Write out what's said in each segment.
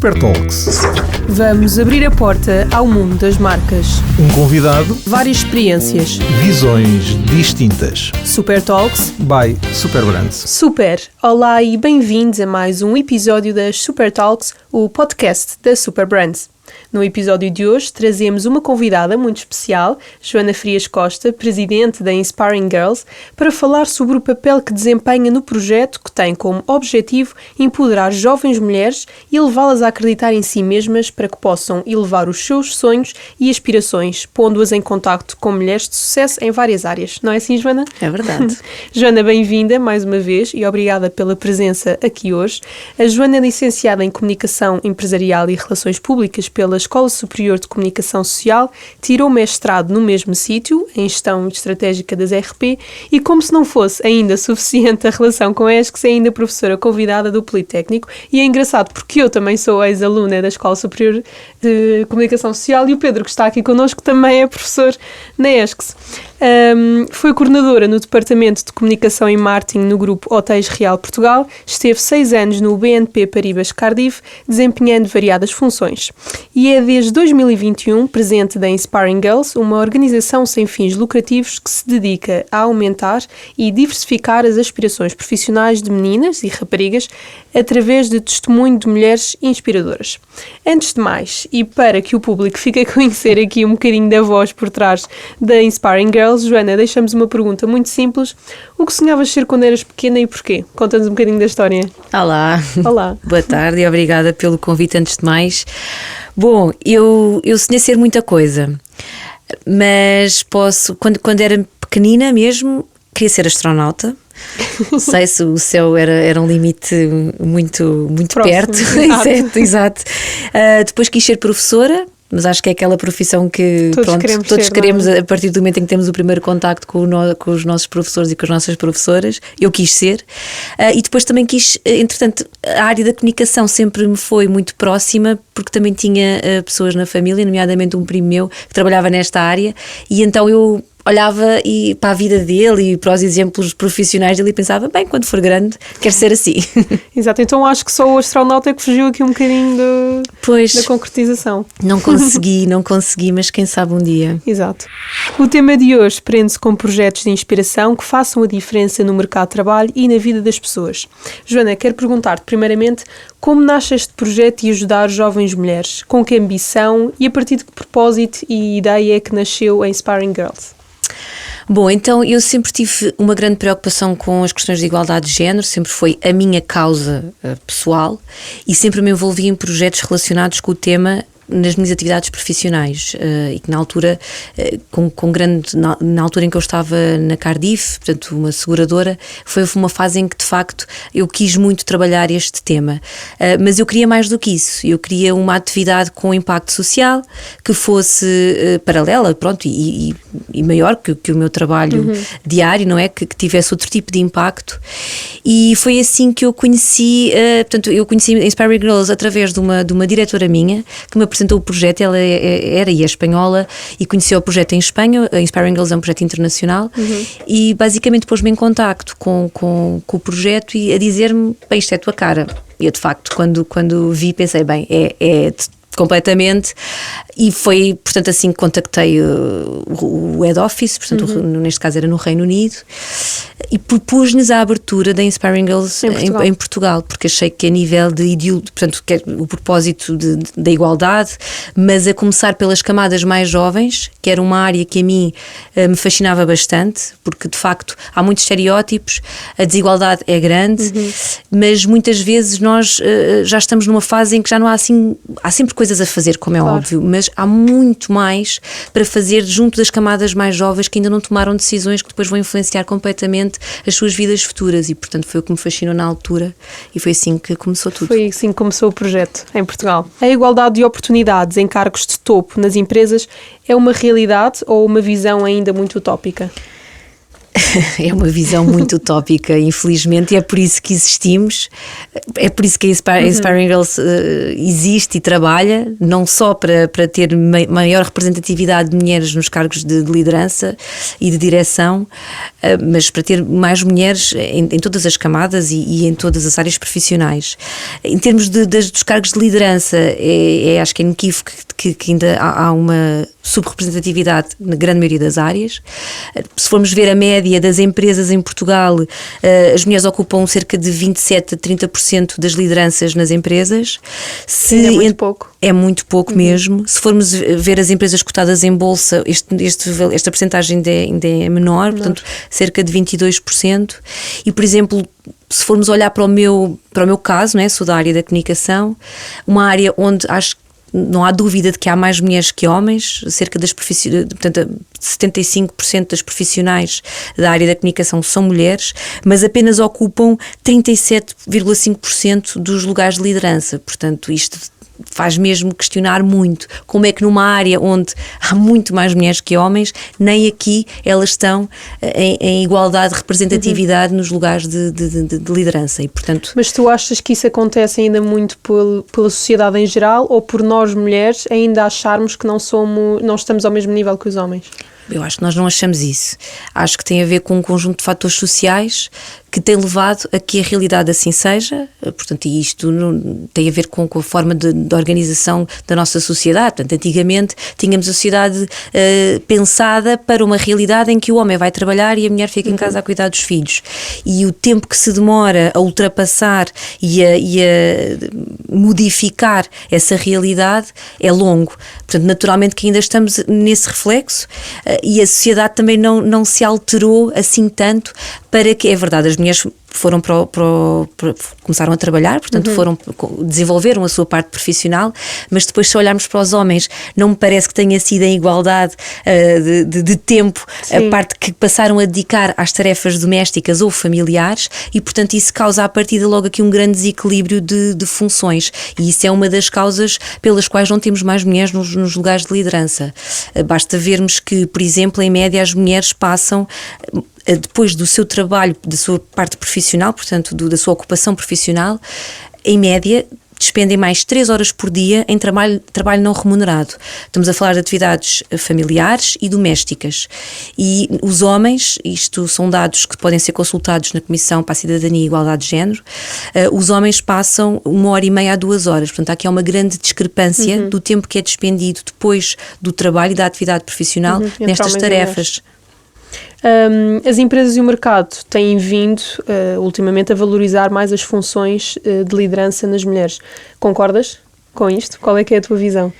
Super Talks. Vamos abrir a porta ao mundo das marcas. Um convidado, Várias experiências. visões distintas. Super Talks. By Super Brands. Super! Olá e bem-vindos a mais um episódio das Super Talks, o podcast da Super Brands. No episódio de hoje trazemos uma convidada muito especial, Joana Frias Costa, presidente da Inspiring Girls, para falar sobre o papel que desempenha no projeto que tem como objetivo empoderar jovens mulheres e levá-las a acreditar em si mesmas para que possam elevar os seus sonhos e aspirações, pondo-as em contacto com mulheres de sucesso em várias áreas. Não é assim, Joana? É verdade. Joana, bem-vinda mais uma vez e obrigada pela presença aqui hoje. A Joana é licenciada em Comunicação Empresarial e Relações Públicas pela Escola Superior de Comunicação Social, tirou mestrado no mesmo sítio, em Gestão Estratégica das RP, e como se não fosse ainda suficiente a relação com a ESCS, é ainda professora convidada do Politécnico, e é engraçado porque eu também sou ex-aluna da Escola Superior de Comunicação Social e o Pedro, que está aqui connosco, também é professor na ESCS. Foi coordenadora no Departamento de Comunicação e Marketing no Grupo Hotéis Real Portugal, esteve 6 anos no BNP Paribas Cardiff, desempenhando variadas funções. E é desde 2021 presente da Inspiring Girls, uma organização sem fins lucrativos que se dedica a aumentar e diversificar as aspirações profissionais de meninas e raparigas através de testemunho de mulheres inspiradoras. Antes de mais, e para que o público fique a conhecer aqui um bocadinho da voz por trás da Inspiring Girls, Joana, deixamos uma pergunta muito simples. O que sonhavas ser quando eras pequena e porquê? Conta-nos um bocadinho da história. Olá. Olá. Boa tarde e obrigada pelo convite antes de mais. Bom, eu sonhei ser muita coisa, mas quando era pequenina mesmo, queria ser astronauta. Não sei se o céu era um limite muito perto. Exato. Depois quis ser professora, mas acho que é aquela profissão que todos queremos a partir do momento em que temos o primeiro contacto com os nossos professores e com as nossas professoras. Eu quis ser. E depois também quis, entretanto, a área da comunicação sempre me foi muito próxima, porque também tinha pessoas na família, nomeadamente um primo meu que trabalhava nesta área, e então eu olhava para a vida dele e para os exemplos profissionais dele e pensava, bem, quando for grande, quero ser assim. Exato, então acho que só o astronauta é que fugiu aqui um bocadinho da concretização. Não consegui, mas quem sabe um dia. Exato. O tema de hoje prende-se com projetos de inspiração que façam a diferença no mercado de trabalho e na vida das pessoas. Joana, quero perguntar-te primeiramente como nasce este projeto de ajudar jovens mulheres, com que ambição e a partir de que propósito e ideia é que nasceu a Inspiring Girls? Bom, então eu sempre tive uma grande preocupação com as questões de igualdade de género, sempre foi a minha causa pessoal e sempre me envolvi em projetos relacionados com o tema nas minhas atividades profissionais e que na altura, na altura em que eu estava na Cardiff, portanto uma seguradora, foi uma fase em que de facto eu quis muito trabalhar este tema, mas eu queria mais do que isso, eu queria uma atividade com impacto social que fosse paralela, pronto, e maior que o meu trabalho diário, não é? Que tivesse outro tipo de impacto, e foi assim que eu conheci, portanto eu conheci a Inspiring Girls através de uma diretora minha que me apresentou o projeto. Ela era e é espanhola e conheceu o projeto em Espanha. A Inspiring Girls é um projeto internacional e basicamente pôs-me em contacto com o projeto e a dizer-me, bem, isto é a tua cara. E eu de facto quando vi pensei, bem, é completamente, e foi portanto assim que contactei o head office, portanto neste caso era no Reino Unido, e propus-lhes a abertura da Inspiring Girls em Portugal, porque achei que a nível portanto que é o propósito da igualdade, mas a começar pelas camadas mais jovens, que era uma área que a mim me fascinava bastante, porque de facto há muitos estereótipos, a desigualdade é grande, mas muitas vezes nós já estamos numa fase em que já não há assim, há sempre coisas a fazer, como é óbvio, mas há muito mais para fazer junto das camadas mais jovens que ainda não tomaram decisões que depois vão influenciar completamente as suas vidas futuras, e portanto foi o que me fascinou na altura e foi assim que começou tudo. Foi assim que começou o projeto em Portugal. A igualdade de oportunidades em cargos de topo nas empresas é uma realidade ou uma visão ainda muito utópica? É uma visão muito utópica, infelizmente, e é por isso que existimos, é por isso que a Inspiring Girls existe e trabalha, não só para ter maior representatividade de mulheres nos cargos de liderança e de direção, mas para ter mais mulheres em todas as camadas e em todas as áreas profissionais. Em termos dos cargos de liderança, acho que é inequívoco que ainda há uma subrepresentatividade na grande maioria das áreas. Se formos ver a média das empresas em Portugal, as mulheres ocupam cerca de 27 a 30% das lideranças nas empresas. É muito pouco. É muito pouco mesmo. Se formos ver as empresas cotadas em bolsa, esta percentagem ainda é menor, portanto, cerca de 22%. E, por exemplo, se formos olhar para o meu caso, né, sou da área da comunicação, uma área onde acho que não há dúvida de que há mais mulheres que homens, cerca portanto, 75% das profissionais da área da comunicação são mulheres, mas apenas ocupam 37,5% dos lugares de liderança. Portanto, isto faz mesmo questionar muito como é que numa área onde há muito mais mulheres que homens, nem aqui elas estão em igualdade de representatividade nos lugares de liderança. E, portanto, mas tu achas que isso acontece ainda muito pela sociedade em geral, ou por nós mulheres ainda acharmos que não estamos ao mesmo nível que os homens? Eu acho que nós não achamos isso. Acho que tem a ver com um conjunto de fatores sociais que tem levado a que a realidade assim seja, portanto, e isto tem a ver com a forma de organização da nossa sociedade. Portanto, antigamente tínhamos a sociedade pensada para uma realidade em que o homem vai trabalhar e a mulher fica em casa a cuidar dos filhos. E o tempo que se demora a ultrapassar e a modificar essa realidade é longo. Portanto, naturalmente que ainda estamos nesse reflexo e a sociedade também não se alterou assim tanto para que, é verdade, as mulheres foram começaram a trabalhar, portanto desenvolveram a sua parte profissional, mas depois se olharmos para os homens, não me parece que tenha sido em igualdade de tempo. Sim. A parte que passaram a dedicar às tarefas domésticas ou familiares e, portanto, isso causa à partida logo aqui um grande desequilíbrio de funções e isso é uma das causas pelas quais não temos mais mulheres nos lugares de liderança. Basta vermos que, por exemplo, em média as mulheres passam, depois do seu trabalho, da sua parte profissional, portanto da sua ocupação profissional, em média despendem mais 3 horas por dia em trabalho não remunerado. Estamos a falar de atividades familiares e domésticas. E os homens, isto são dados que podem ser consultados na Comissão para a Cidadania e Igualdade de Género, os homens passam 1h30 a 2 horas. Portanto, aqui há uma grande discrepância do tempo que é despendido depois do trabalho e da atividade profissional nestas tarefas. As empresas e o mercado têm vindo ultimamente a valorizar mais as funções de liderança nas mulheres. Concordas com isto? Qual é que é a tua visão?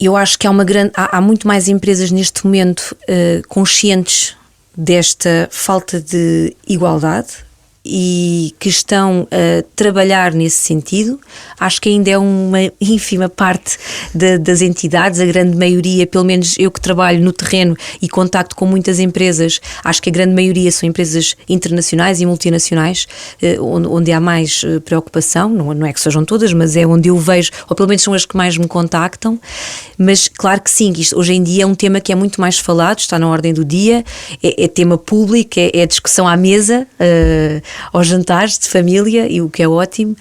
Eu acho que há muito mais empresas neste momento conscientes desta falta de igualdade e que estão a trabalhar nesse sentido. Acho que ainda é uma ínfima parte das entidades, a grande maioria, pelo menos eu que trabalho no terreno e contacto com muitas empresas, acho que a grande maioria são empresas internacionais e multinacionais, onde há mais preocupação, não é que sejam todas, mas é onde eu vejo, ou pelo menos são as que mais me contactam, mas claro que sim, isto hoje em dia é um tema que é muito mais falado, está na ordem do dia, é tema público, é discussão à mesa, aos jantares de família, e o que é ótimo.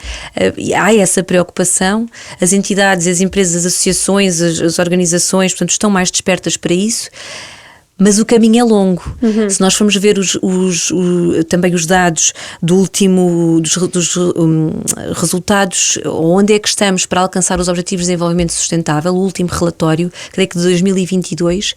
Há essa preocupação, as entidades, as empresas, as associações, as organizações, portanto, estão mais despertas para isso, mas o caminho é longo. Se nós formos ver também os dados dos resultados, onde é que estamos para alcançar os Objetivos de Desenvolvimento Sustentável, o último relatório, creio que de 2022,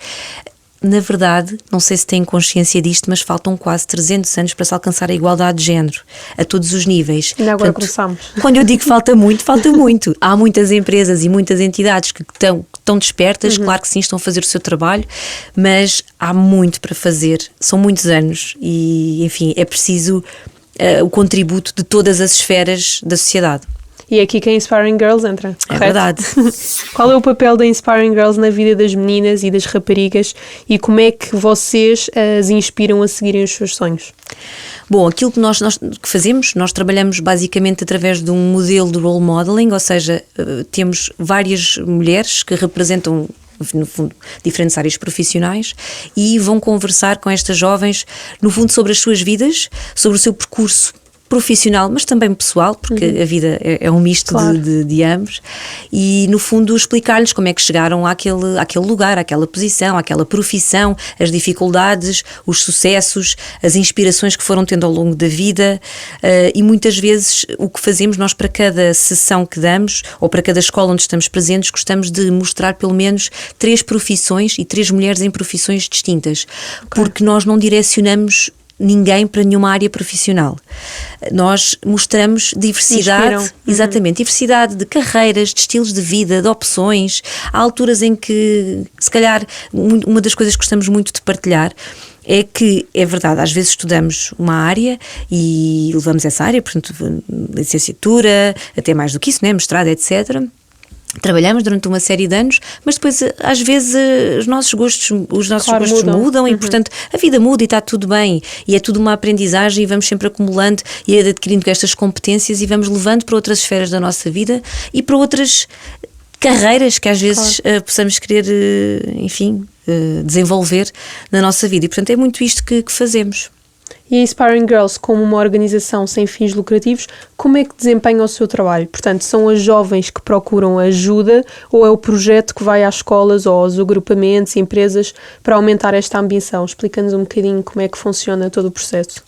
na verdade, não sei se têm consciência disto, mas faltam quase 300 anos para se alcançar a igualdade de género, a todos os níveis. E agora começamos. Quando eu digo que falta muito, falta muito. Há muitas empresas e muitas entidades que estão despertas, claro que sim, estão a fazer o seu trabalho, mas há muito para fazer. São muitos anos e, enfim, é preciso o contributo de todas as esferas da sociedade. E é aqui que a Inspiring Girls entra, correto? É verdade. Qual é o papel da Inspiring Girls na vida das meninas e das raparigas e como é que vocês as inspiram a seguirem os seus sonhos? Bom, aquilo que nós que fazemos, nós trabalhamos basicamente através de um modelo de role modeling, ou seja, temos várias mulheres que representam no fundo, diferentes áreas profissionais, e vão conversar com estas jovens, no fundo, sobre as suas vidas, sobre o seu percurso profissional, mas também pessoal, porque a vida é um misto de ambos, e no fundo explicar-lhes como é que chegaram àquele lugar, àquela posição, àquela profissão, as dificuldades, os sucessos, as inspirações que foram tendo ao longo da vida, e muitas vezes o que fazemos nós para cada sessão que damos, ou para cada escola onde estamos presentes, gostamos de mostrar pelo menos 3 profissões e 3 mulheres em profissões distintas, porque nós não direcionamos ninguém para nenhuma área profissional. Nós mostramos diversidade, exatamente, diversidade de carreiras, de estilos de vida, de opções. Há alturas em que, se calhar, uma das coisas que gostamos muito de partilhar é que, é verdade, às vezes estudamos uma área e levamos essa área, portanto, licenciatura, até mais do que isso, né? Mestrado, etc., trabalhamos durante uma série de anos, mas depois às vezes os nossos gostos mudam e portanto a vida muda e está tudo bem, e é tudo uma aprendizagem, e vamos sempre acumulando e adquirindo estas competências e vamos levando para outras esferas da nossa vida e para outras carreiras que às vezes possamos querer, enfim, desenvolver na nossa vida, e portanto é muito isto que fazemos. E a Inspiring Girls, como uma organização sem fins lucrativos, como é que desempenha o seu trabalho? Portanto, são as jovens que procuram ajuda, ou é o projeto que vai às escolas ou aos agrupamentos, empresas, para aumentar esta ambição? Explica-nos um bocadinho como é que funciona todo o processo.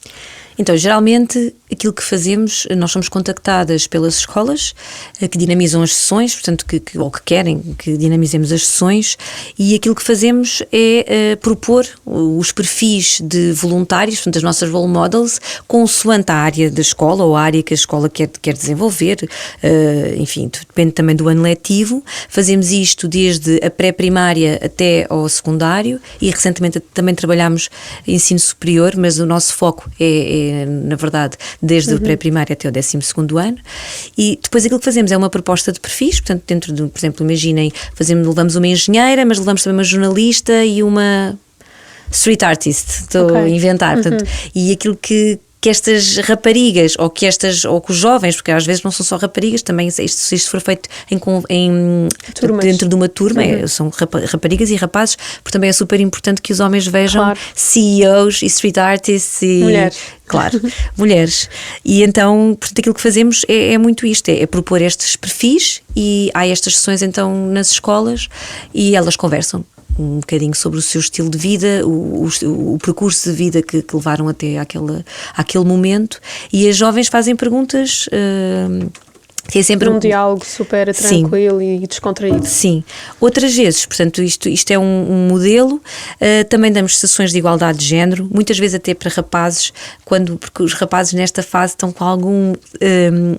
Então, geralmente, aquilo que fazemos, nós somos contactadas pelas escolas que dinamizam as sessões, portanto, ou que querem que dinamizemos as sessões, e aquilo que fazemos é propor os perfis de voluntários, portanto, as nossas role models, consoante a área da escola ou a área que a escola quer desenvolver, enfim, depende também do ano letivo. Fazemos isto desde a pré-primária até ao secundário, e recentemente também trabalhamos ensino superior, mas o nosso foco é na verdade, desde o pré-primário até o 12º ano, e depois aquilo que fazemos é uma proposta de perfis, portanto, dentro de, por exemplo, imaginem, levamos uma engenheira, mas levamos também uma jornalista e uma street artist, estou a inventar, portanto, e aquilo que estas raparigas, ou que os jovens, porque às vezes não são só raparigas, também se isto for feito dentro de uma turma, são raparigas e rapazes, porque também é super importante que os homens vejam CEOs e street artists e mulheres. Claro, mulheres. E então, portanto, aquilo que fazemos é muito isto, é propor estes perfis, e há estas sessões então nas escolas, e elas conversam um bocadinho sobre o seu estilo de vida, o percurso de vida que levaram até àquele momento, e as jovens fazem perguntas. É sempre um diálogo super tranquilo e descontraído. Sim. Outras vezes, portanto, isto é um modelo. Também damos sessões de igualdade de género, muitas vezes até para rapazes, porque os rapazes nesta fase estão com algum...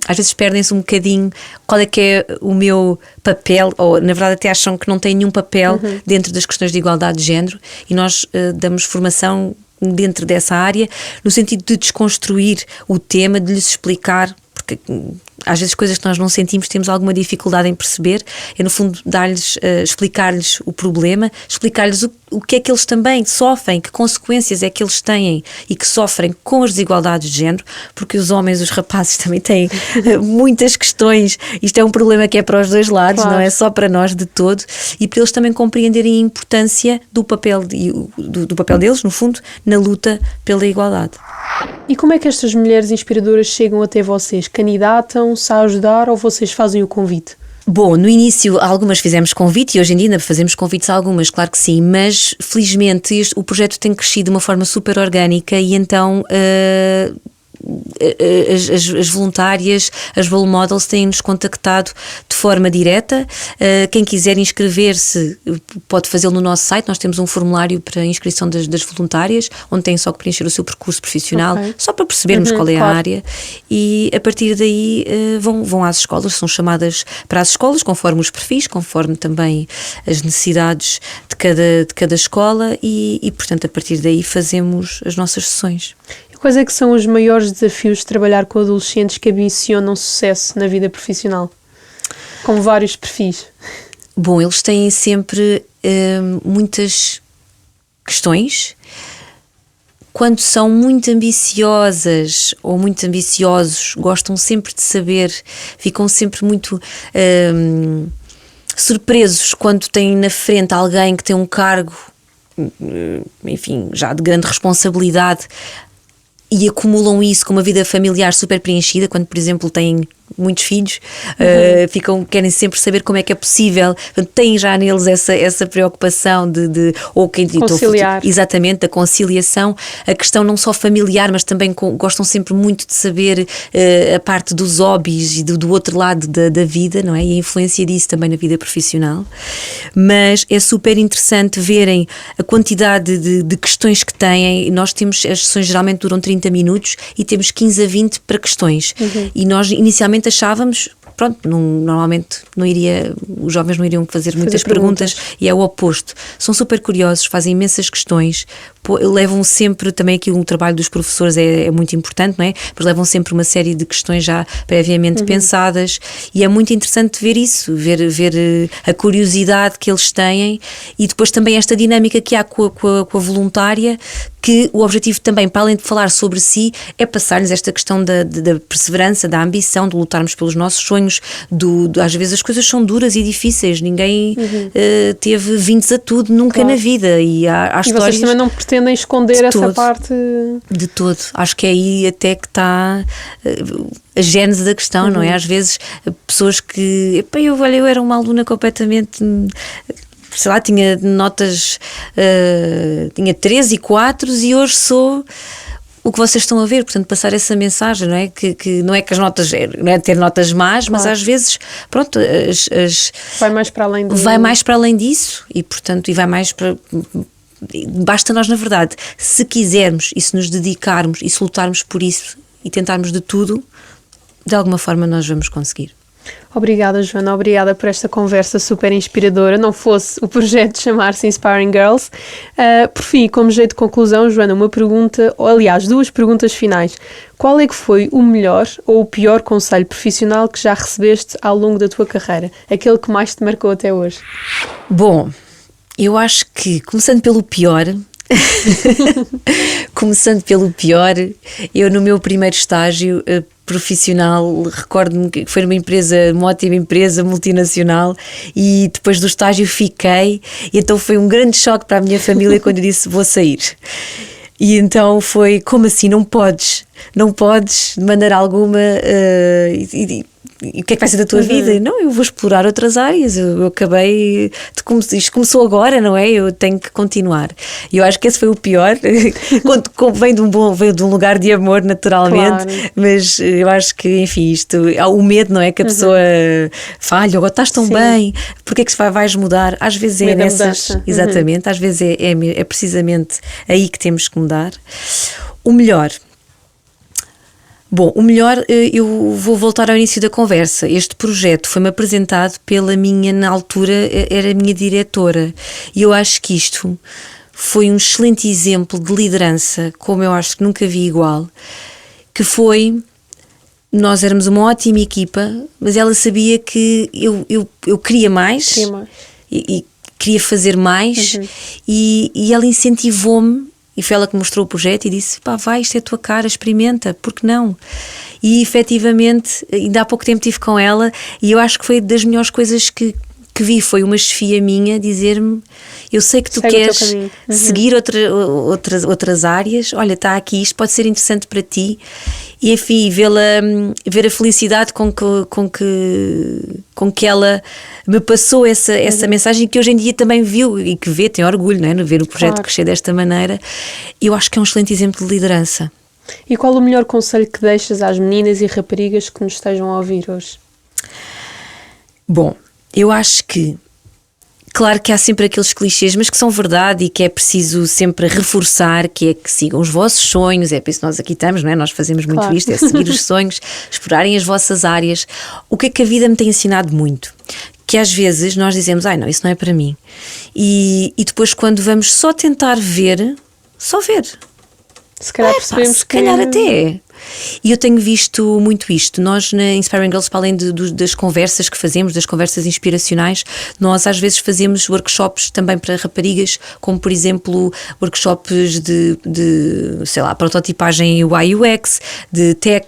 às vezes perdem-se um bocadinho qual é que é o meu papel, ou na verdade até acham que não têm nenhum papel dentro das questões de igualdade de género, e nós damos formação dentro dessa área, no sentido de desconstruir o tema, de lhes explicar, porque às vezes coisas que nós não sentimos, temos alguma dificuldade em perceber, é no fundo explicar-lhes o problema, explicar-lhes o que é que eles também sofrem, que consequências é que eles têm e que sofrem com as desigualdades de género, porque os homens e os rapazes também têm muitas questões, isto é um problema que é para os dois lados, não é só para nós de todo, e para eles também compreenderem a importância do papel deles, no fundo, na luta pela igualdade. E como é que estas mulheres inspiradoras chegam até vocês? Candidatam-se a ajudar, ou vocês fazem o convite? Bom, no início algumas fizemos convite, e hoje em dia ainda fazemos convites a algumas, claro que sim, mas felizmente o projeto tem crescido de uma forma super orgânica, e então as voluntárias, as role models, têm-nos contactado de forma direta. Quem quiser inscrever-se pode fazê-lo no nosso site. Nós temos um formulário para a inscrição das voluntárias, onde têm só que preencher o seu percurso profissional, só para percebermos qual é a área, e a partir daí vão às escolas, são chamadas para as escolas conforme os perfis, conforme também as necessidades de cada escola, e portanto a partir daí fazemos as nossas sessões. Quais é que são os maiores desafios de trabalhar com adolescentes que ambicionam sucesso na vida profissional? Com vários perfis. Bom, eles têm sempre muitas questões. Quando são muito ambiciosas ou muito ambiciosos, gostam sempre de saber, ficam sempre muito surpresos quando têm na frente alguém que tem um cargo, enfim, já de grande responsabilidade, e acumulam isso com uma vida familiar super preenchida, quando, por exemplo, têm muitos filhos, querem sempre saber como é que é possível. Portanto, têm já neles essa preocupação ou quem conciliar. Exatamente, da conciliação, a questão não só familiar, mas também gostam sempre muito de saber a parte dos hobbies e do outro lado da vida, não é? E a influência disso também na vida profissional. Mas é super interessante verem a quantidade de questões que têm. Nós temos, as sessões geralmente duram 30 minutos e temos 15 a 20 para questões. E nós inicialmente achávamos, pronto, normalmente os jovens não iriam fazer muitas perguntas, e é o oposto. São super curiosos, fazem imensas questões, levam sempre, também aqui um trabalho dos professores é muito importante, não é? Mas levam sempre uma série de questões já previamente pensadas, e é muito interessante ver isso, ver a curiosidade que eles têm, e depois também esta dinâmica que há com a voluntária, que o objetivo também, para além de falar sobre si, é passar-lhes esta questão da perseverança, da ambição, de lutarmos pelos nossos sonhos, às vezes as coisas são duras e difíceis, ninguém teve 20 a tudo, nunca na vida, e há histórias... E vocês também não pretendem esconder essa parte... De todo, acho que é aí até que está a gênese da questão, não é? Às vezes, pessoas que... Eu era uma aluna completamente... sei lá, tinha notas, tinha 3 e 4 e hoje sou o que vocês estão a ver, portanto passar essa mensagem, não é? Que não é que as notas, não é ter notas más, mas às vezes, pronto, vai mais para além vai mais para além disso, e portanto, e vai mais para... Basta nós, na verdade, se quisermos e se nos dedicarmos e se lutarmos por isso e tentarmos de tudo, de alguma forma nós vamos conseguir. Obrigada, Joana, obrigada por esta conversa super inspiradora. Não fosse o projeto chamar-se Inspiring Girls. Por fim, como jeito de conclusão, Joana, uma pergunta, ou aliás, 2 perguntas finais. Qual é que foi o melhor ou o pior conselho profissional que já recebeste ao longo da tua carreira? Aquele que mais te marcou até hoje? Bom, eu acho que, começando pelo pior, eu no meu primeiro estágio profissional, recordo-me que foi uma ótima empresa multinacional, e depois do estágio fiquei, e então foi um grande choque para a minha família quando eu disse vou sair. E então foi, como assim, não podes de maneira alguma, e o que é que vai ser da tua vida? Não, eu vou explorar outras áreas, eu acabei, isto começou agora, não é? Eu tenho que continuar. E eu acho que esse foi o pior, vem de um lugar de amor, naturalmente, claro. Mas eu acho que, enfim, o medo, não é? Que a pessoa falha, agora estás tão bem, porque é que vais mudar? Às vezes é nessas, exatamente, às vezes é precisamente aí que temos que mudar. O melhor... Bom, o melhor, eu vou voltar ao início da conversa. Este projeto foi-me apresentado na altura, era a minha diretora, e eu acho que isto foi um excelente exemplo de liderança, como eu acho que nunca vi igual, que foi, nós éramos uma ótima equipa, mas ela sabia que eu queria mais, e queria fazer mais, e ela incentivou-me. E foi ela que mostrou o projeto e disse, vai, isto é a tua cara, experimenta, porque não? E efetivamente, ainda há pouco tempo estive com ela, e eu acho que foi das melhores coisas que vi, foi uma chefia minha dizer-me, eu sei que tu queres seguir outras áreas, olha, está aqui, isto pode ser interessante para ti, e enfim, ver a felicidade com que ela me passou essa mensagem, que hoje em dia também viu e que vê, tem orgulho, não é? No ver o projeto crescer desta maneira. Eu acho que é um excelente exemplo de liderança. E qual o melhor conselho que deixas às meninas e raparigas que nos estejam a ouvir hoje? Bom, eu acho que, claro que há sempre aqueles clichês, mas que são verdade e que é preciso sempre reforçar, que é que sigam os vossos sonhos, é por isso que nós aqui estamos, não é? Nós fazemos muito isto, é seguir os sonhos, explorarem as vossas áreas. O que é que a vida me tem ensinado muito? Que às vezes nós dizemos, não, isso não é para mim. E depois quando vamos só tentar ver, se calhar percebemos se calhar até é. E eu tenho visto muito isto. Nós na Inspiring Girls, para além das conversas que fazemos, das conversas inspiracionais, nós às vezes fazemos workshops também para raparigas, como por exemplo workshops de sei lá, prototipagem UI UX, de tech,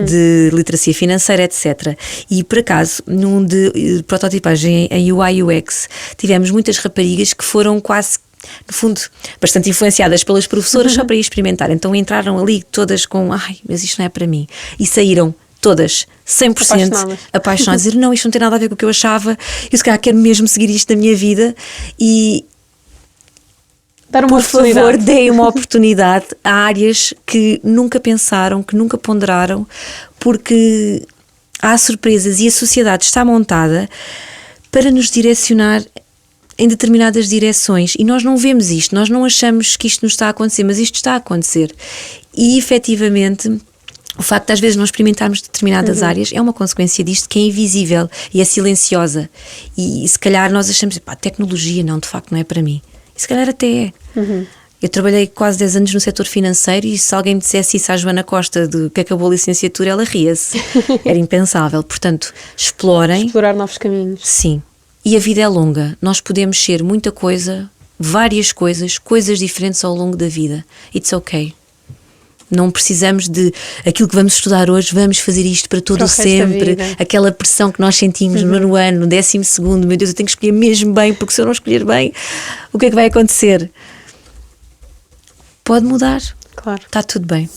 de literacia financeira, etc. E por acaso, num de prototipagem em UI UX, tivemos muitas raparigas que foram quase, no fundo, bastante influenciadas pelas professoras só para ir experimentar. Então entraram ali todas com, mas isto não é para mim. E saíram todas 100% apaixonadas. Dizer, não, isto não tem nada a ver com o que eu achava. Eu se calhar quero mesmo seguir isto na minha vida. E dar uma por oportunidade. favor, deem uma oportunidade a áreas que nunca pensaram, que nunca ponderaram, porque há surpresas e a sociedade está montada para nos direcionar em determinadas direções e nós não vemos isto, nós não achamos que isto nos está a acontecer, mas isto está a acontecer. E efetivamente o facto de às vezes não experimentarmos determinadas áreas é uma consequência disto, que é invisível e é silenciosa. E se calhar nós achamos, tecnologia não, de facto não é para mim. E se calhar até é. Eu trabalhei quase 10 anos no setor financeiro e se alguém me dissesse isso à Joana Costa, que acabou a licenciatura, ela ria-se. Era impensável. Portanto, explorem. Explorar novos caminhos. Sim. E a vida é longa. Nós podemos ser muita coisa, várias coisas, coisas diferentes ao longo da vida. It's okay. Não precisamos de aquilo que vamos estudar hoje, vamos fazer isto para todo o sempre. Aquela pressão que nós sentimos no ano, no 12º, meu Deus, eu tenho que escolher mesmo bem, porque se eu não escolher bem, o que é que vai acontecer? Pode mudar. Claro. Está tudo bem.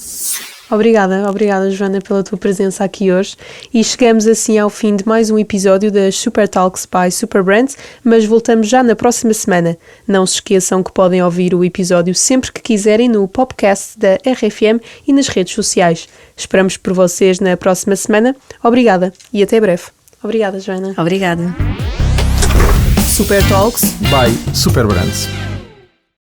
Obrigada, Joana, pela tua presença aqui hoje. E chegamos assim ao fim de mais um episódio das Super Talks by Super Brands, mas voltamos já na próxima semana. Não se esqueçam que podem ouvir o episódio sempre que quiserem no podcast da RFM e nas redes sociais. Esperamos por vocês na próxima semana. Obrigada e até breve. Obrigada, Joana. Obrigada. Super Talks by Super Brands.